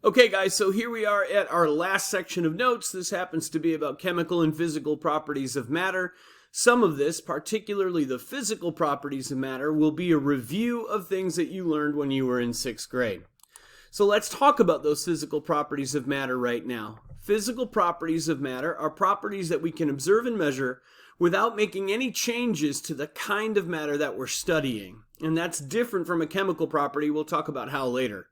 Okay guys, so here we are at our last section of notes. This happens to be about chemical and physical properties of matter. Some of this, particularly the physical properties of matter, will be a review of things that you learned when you were in 6th grade. So let's talk about those physical properties of matter right now. Physical properties of matter are properties that we can observe and measure without making any changes to the kind of matter that we're studying. And that's different from a chemical property. We'll talk about how later.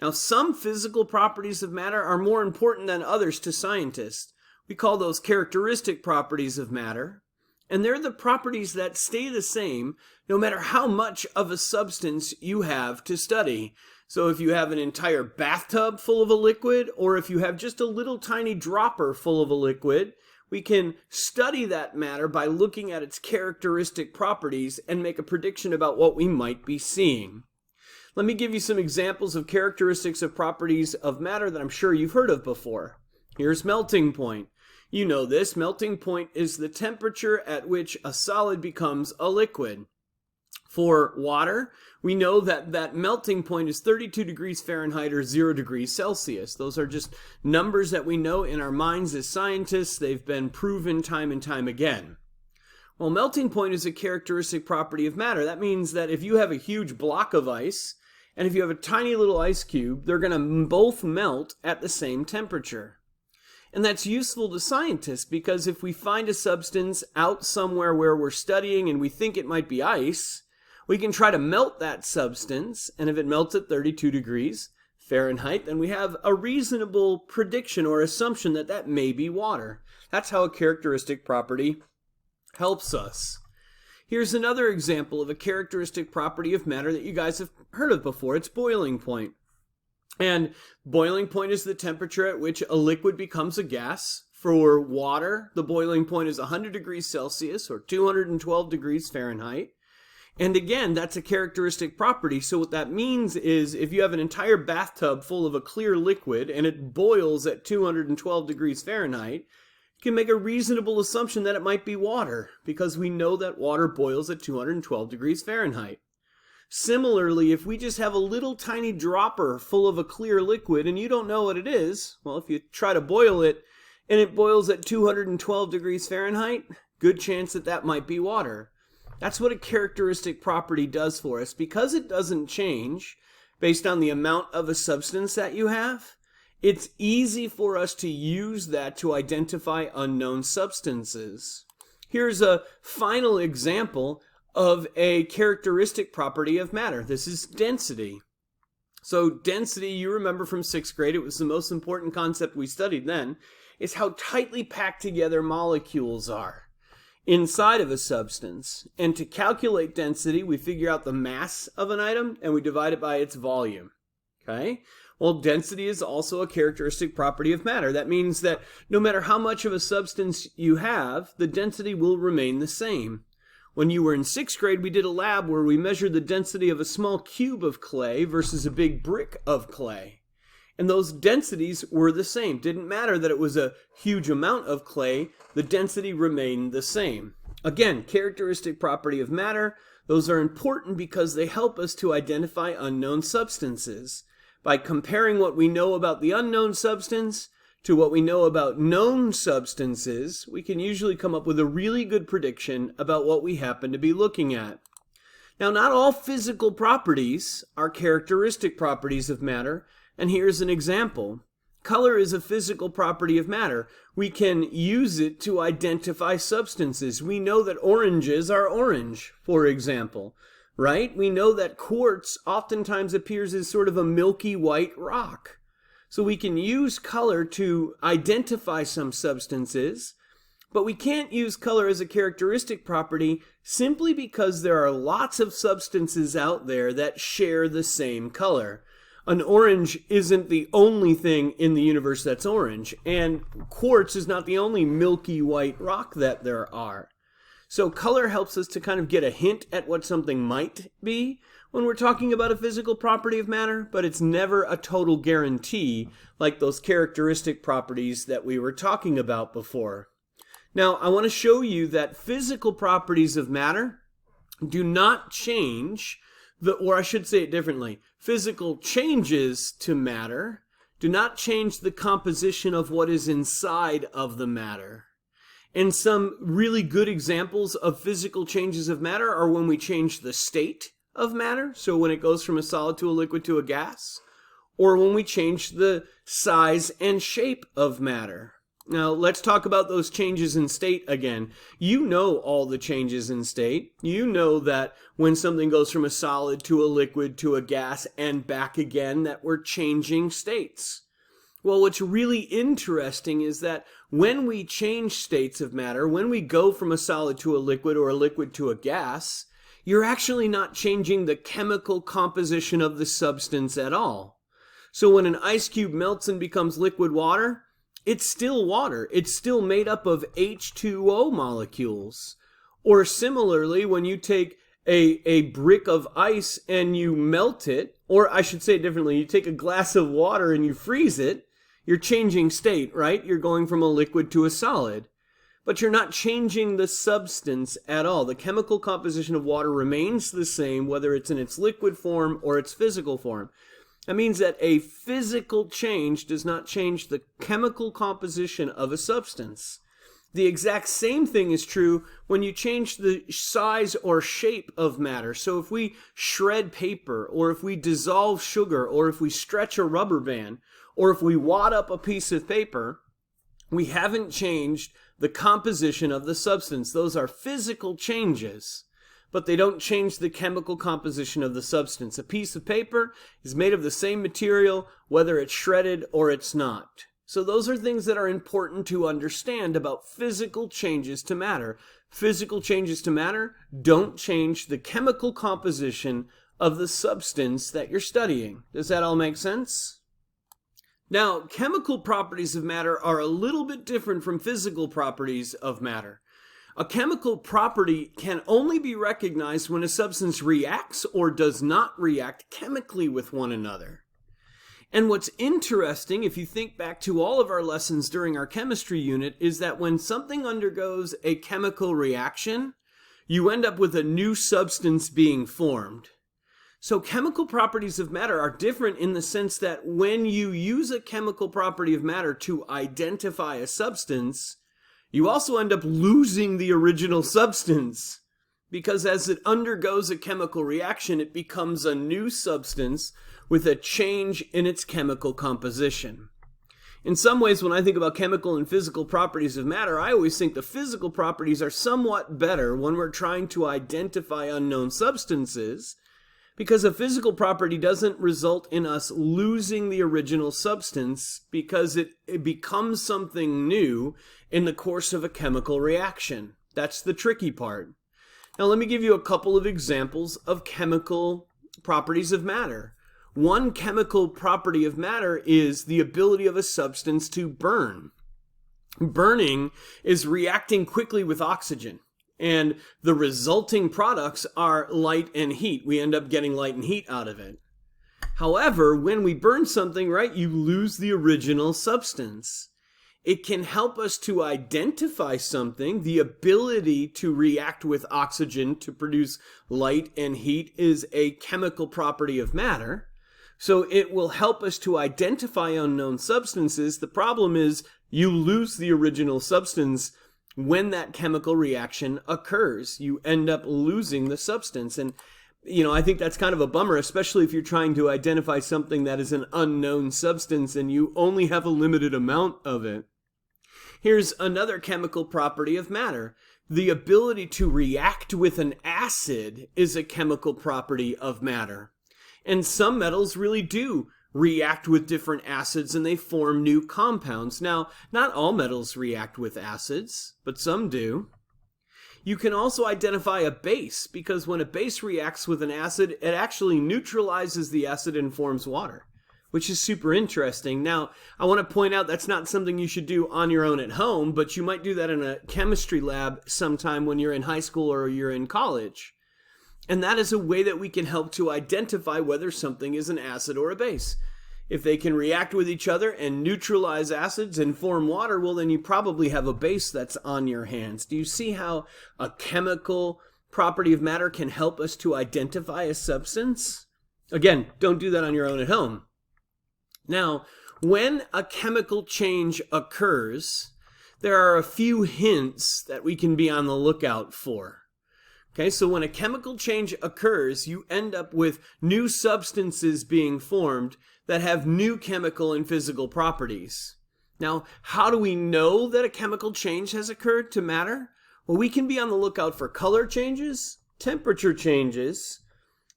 Now, some physical properties of matter are more important than others to scientists. We call those characteristic properties of matter, and they're the properties that stay the same no matter how much of a substance you have to study. So if you have an entire bathtub full of a liquid, or if you have just a little tiny dropper full of a liquid, we can study that matter by looking at its characteristic properties and make a prediction about what we might be seeing. Let me give you some examples of characteristics of properties of matter that I'm sure you've heard of before. Here's melting point. You know this. Melting point is the temperature at which a solid becomes a liquid. For water, we know that that melting point is 32 degrees Fahrenheit or 0 degrees Celsius. Those are just numbers that we know in our minds as scientists. They've been proven time and time again. Well, melting point is a characteristic property of matter. That means that if you have a huge block of ice, and if you have a tiny little ice cube, they're going to both melt at the same temperature. And that's useful to scientists because if we find a substance out somewhere where we're studying and we think it might be ice, we can try to melt that substance, and if it melts at 32 degrees Fahrenheit, then we have a reasonable prediction or assumption that that may be water. That's how a characteristic property helps us. Here's another example of a characteristic property of matter that you guys have heard of before. It's boiling point. And boiling point is the temperature at which a liquid becomes a gas. For water, the boiling point is 100 degrees Celsius or 212 degrees Fahrenheit. And again, that's a characteristic property. So what that means is if you have an entire bathtub full of a clear liquid and it boils at 212 degrees Fahrenheit, you can make a reasonable assumption that it might be water because we know that water boils at 212 degrees Fahrenheit. Similarly, if we just have a little tiny dropper full of a clear liquid and you don't know what it is, well, if you try to boil it and it boils at 212 degrees Fahrenheit, good chance that that might be water. That's what a characteristic property does for us. Because it doesn't change based on the amount of a substance that you have, it's easy for us to use that to identify unknown substances. Here's a final example of a characteristic property of matter. This is density. So density, you remember from 6th grade, it was the most important concept we studied then, is how tightly packed together molecules are inside of a substance. And to calculate density, we figure out the mass of an item and we divide it by its volume. Okay? Well, density is also a characteristic property of matter. That means that no matter how much of a substance you have, the density will remain the same. When you were in 6th grade, we did a lab where we measured the density of a small cube of clay versus a big brick of clay. And those densities were the same. Didn't matter that it was a huge amount of clay, the density remained the same. Again, characteristic property of matter. Those are important because they help us to identify unknown substances. By comparing what we know about the unknown substance to what we know about known substances, we can usually come up with a really good prediction about what we happen to be looking at. Now, not all physical properties are characteristic properties of matter, and here's an example. Color is a physical property of matter. We can use it to identify substances. We know that oranges are orange, for example. Right? We know that quartz oftentimes appears as sort of a milky white rock. So we can use color to identify some substances, but we can't use color as a characteristic property simply because there are lots of substances out there that share the same color. An orange isn't the only thing in the universe that's orange, and quartz is not the only milky white rock that there are. So color helps us to kind of get a hint at what something might be when we're talking about a physical property of matter, but it's never a total guarantee like those characteristic properties that we were talking about before. Now, I want to show you that physical properties of matter do not change, or I should say it differently, physical changes to matter do not change the composition of what is inside of the matter. And some really good examples of physical changes of matter are when we change the state of matter, so when it goes from a solid to a liquid to a gas, or when we change the size and shape of matter. Now, let's talk about those changes in state again. You know all the changes in state. You know that when something goes from a solid to a liquid to a gas and back again, that we're changing states. Well, what's really interesting is that when we change states of matter, when we go from a solid to a liquid or a liquid to a gas, you're actually not changing the chemical composition of the substance at all. So when an ice cube melts and becomes liquid water, it's still water. It's still made up of H2O molecules. Or similarly, when you take a brick of ice and you melt it, or I should say it differently, you take a glass of water and you freeze it, you're changing state, right? You're going from a liquid to a solid. But you're not changing the substance at all. The chemical composition of water remains the same, whether it's in its liquid form or its physical form. That means that a physical change does not change the chemical composition of a substance. The exact same thing is true when you change the size or shape of matter. So if we shred paper, or if we dissolve sugar, or if we stretch a rubber band, or if we wad up a piece of paper, we haven't changed the composition of the substance. Those are physical changes, but they don't change the chemical composition of the substance. A piece of paper is made of the same material, whether it's shredded or it's not. So those are things that are important to understand about physical changes to matter. Physical changes to matter don't change the chemical composition of the substance that you're studying. Does that all make sense? Now, chemical properties of matter are a little bit different from physical properties of matter. A chemical property can only be recognized when a substance reacts or does not react chemically with one another. And what's interesting, if you think back to all of our lessons during our chemistry unit, is that when something undergoes a chemical reaction, you end up with a new substance being formed. So chemical properties of matter are different in the sense that when you use a chemical property of matter to identify a substance, you also end up losing the original substance, because as it undergoes a chemical reaction, it becomes a new substance with a change in its chemical composition. In some ways, when I think about chemical and physical properties of matter, I always think the physical properties are somewhat better when we're trying to identify unknown substances, because a physical property doesn't result in us losing the original substance, because it becomes something new in the course of a chemical reaction. That's the tricky part. Now let me give you a couple of examples of chemical properties of matter. One chemical property of matter is the ability of a substance to burn. Burning is reacting quickly with oxygen, and the resulting products are light and heat. We end up getting light and heat out of it. However, when we burn something, right, you lose the original substance. It can help us to identify something. The ability to react with oxygen to produce light and heat is a chemical property of matter. So it will help us to identify unknown substances. The problem is you lose the original substance when that chemical reaction occurs. You end up losing the substance. And, I think that's kind of a bummer, especially if you're trying to identify something that is an unknown substance and you only have a limited amount of it. Here's another chemical property of matter. The ability to react with an acid is a chemical property of matter. And some metals really do react with different acids and they form new compounds. Now, not all metals react with acids, but some do. You can also identify a base, because when a base reacts with an acid, it actually neutralizes the acid and forms water, which is super interesting. Now, I want to point out that's not something you should do on your own at home, but you might do that in a chemistry lab sometime when you're in high school or you're in college. And that is a way that we can help to identify whether something is an acid or a base. If they can react with each other and neutralize acids and form water, well, then you probably have a base that's on your hands. Do you see how a chemical property of matter can help us to identify a substance? Again, don't do that on your own at home. Now, when a chemical change occurs, there are a few hints that we can be on the lookout for. Okay, so when a chemical change occurs, you end up with new substances being formed that have new chemical and physical properties. Now, how do we know that a chemical change has occurred to matter? Well, we can be on the lookout for color changes, temperature changes,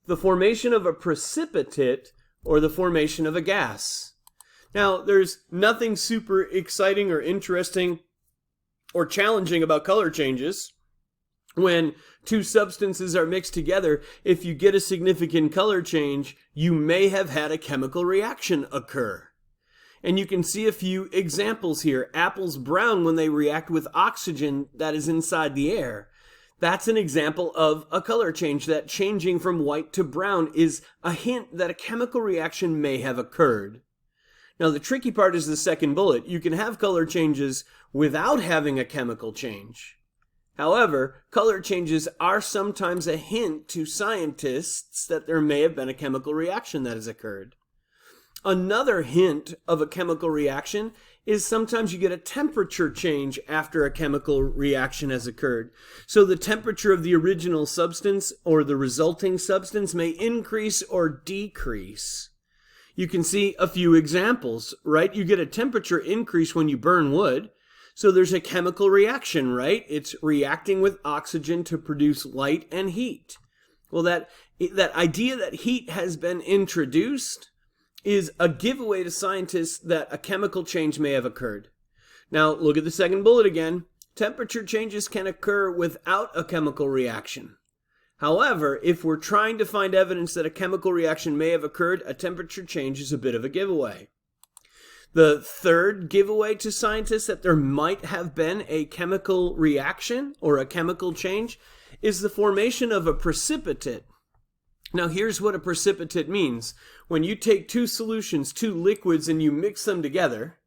the formation of a precipitate, or the formation of a gas. Now, there's nothing super exciting or interesting or challenging about color changes. When two substances are mixed together, if you get a significant color change, you may have had a chemical reaction occur. And you can see a few examples here. Apples brown when they react with oxygen that is inside the air. That's an example of a color change. That changing from white to brown is a hint that a chemical reaction may have occurred. Now, the tricky part is the second bullet. You can have color changes without having a chemical change. However, color changes are sometimes a hint to scientists that there may have been a chemical reaction that has occurred. Another hint of a chemical reaction is sometimes you get a temperature change after a chemical reaction has occurred. So the temperature of the original substance or the resulting substance may increase or decrease. You can see a few examples, right? You get a temperature increase when you burn wood. So there's a chemical reaction, right? It's reacting with oxygen to produce light and heat. Well, that idea that heat has been introduced is a giveaway to scientists that a chemical change may have occurred. Now, look at the second bullet again. Temperature changes can occur without a chemical reaction. However, if we're trying to find evidence that a chemical reaction may have occurred, a temperature change is a bit of a giveaway. The third giveaway to scientists that there might have been a chemical reaction or a chemical change is the formation of a precipitate. Now, here's what a precipitate means. When you take two solutions, two liquids, and you mix them together,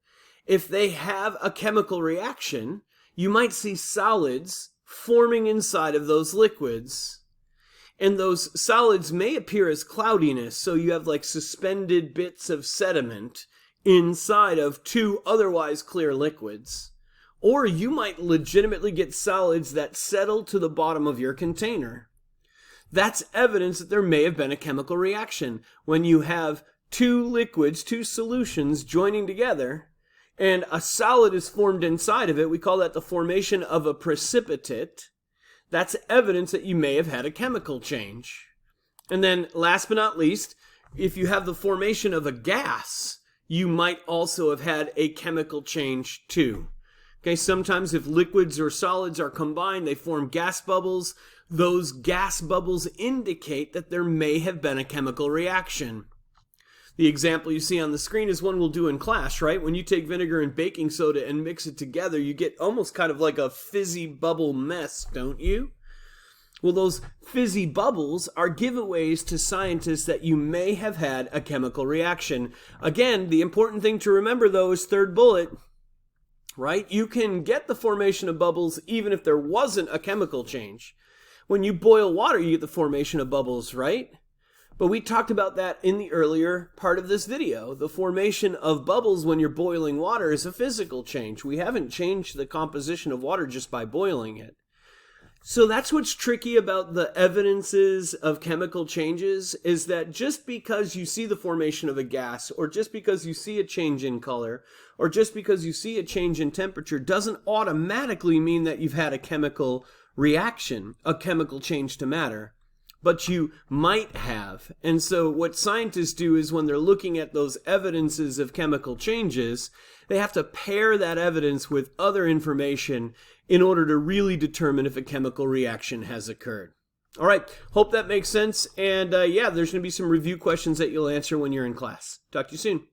if they have a chemical reaction, you might see solids forming inside of those liquids. And those solids may appear as cloudiness, so you have like suspended bits of sediment inside of two otherwise clear liquids. Or you might legitimately get solids that settle to the bottom of your container. That's evidence that there may have been a chemical reaction. When you have two liquids, two solutions joining together, and a solid is formed inside of it, we call that the formation of a precipitate. That's evidence that you may have had a chemical change. And then last but not least, if you have the formation of a gas, you might also have had a chemical change too. Okay, sometimes if liquids or solids are combined, they form gas bubbles. Those gas bubbles indicate that there may have been a chemical reaction. The example you see on the screen is one we'll do in class, right? When you take vinegar and baking soda and mix it together, you get almost kind of like a fizzy bubble mess, don't you? Well, those fizzy bubbles are giveaways to scientists that you may have had a chemical reaction. Again, the important thing to remember, though, is third bullet, right? You can get the formation of bubbles even if there wasn't a chemical change. When you boil water, you get the formation of bubbles, right? But we talked about that in the earlier part of this video. The formation of bubbles when you're boiling water is a physical change. We haven't changed the composition of water just by boiling it. So that's what's tricky about the evidences of chemical changes, is that just because you see the formation of a gas, or just because you see a change in color, or just because you see a change in temperature, doesn't automatically mean that you've had a chemical reaction, a chemical change to matter. But you might have. And so what scientists do is when they're looking at those evidences of chemical changes, they have to pair that evidence with other information in order to really determine if a chemical reaction has occurred. All right, hope that makes sense. And yeah, there's going to be some review questions that you'll answer when you're in class. Talk to you soon.